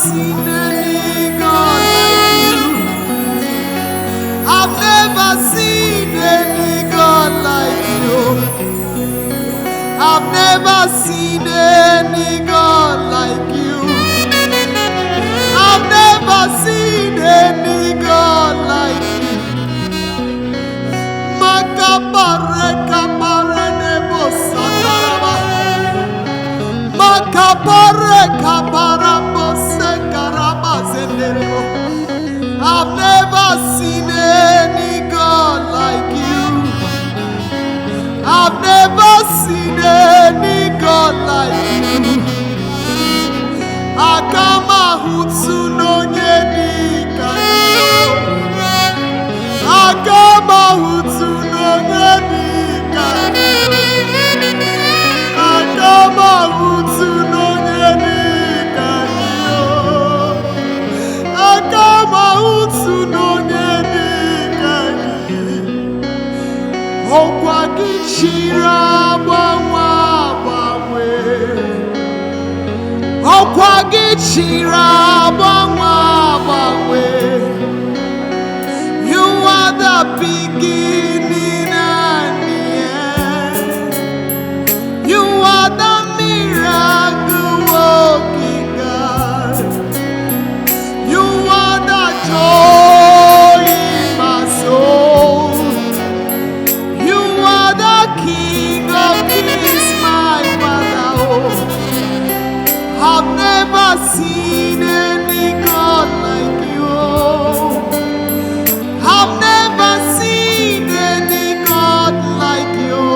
seen any God like you. I've never seen any God like you. I've never seen any God like you. I've never seen any God like you. Makapare kapare nebo sataraba. Makapare kapara bose karaba zenderebo. I've never seen any God like you. I've never seen any God like you. Akama hutsu no nyedika yo. Akama hutsu no nyedika yo. Akama hutsu no nyedika yo. Akama hutsu no nyedika yo. Okwa gichira bwanwa bwawe. Okwa gichira bwanwa bwawe. You are the beginning and the end. You are the miracle working God. You are the joy in my soul. You are the King of Kings, my Father. Oh, I've never seen any God like you. I've never seen any God like you.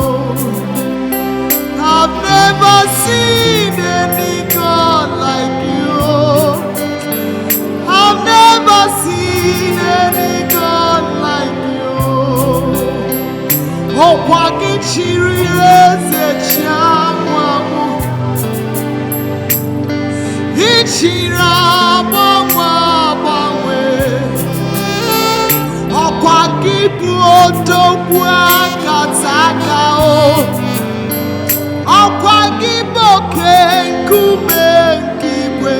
I've never seen any God like you. I've never seen any God like you. Oh, wakichiri eze chamwamu. Ichira bwanwa bwawe. Okwa kibu otokwa kataka o. Okwa kibo kenkume nkibwe.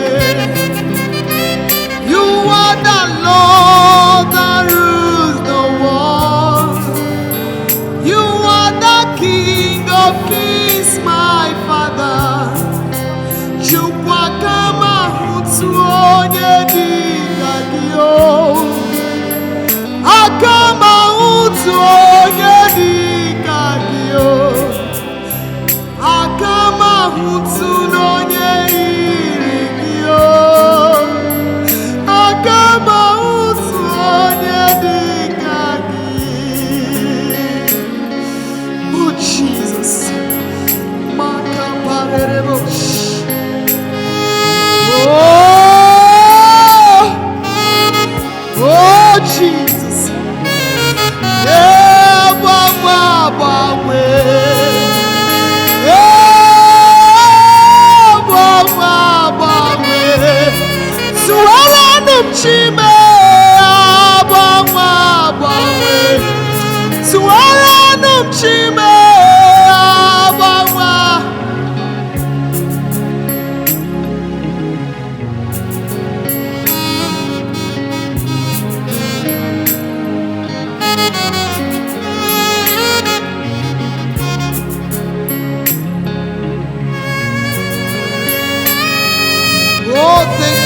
You are the Lord that rules the world. You are the King of Kings, my Father. Chukwa kama hutsu onye dika kiyo. Akama hutsu onye dika kiyo. Akama hutsu onye iri kiyo. Akama hutsu onye dika kiyo. Oh Jesus, makaparerebo. Oh, Jesus. Yeah, bwawe. Yeah, bwawe. Suwala numchime, bwawe. Suwala numchime, bwawe. Oh, thank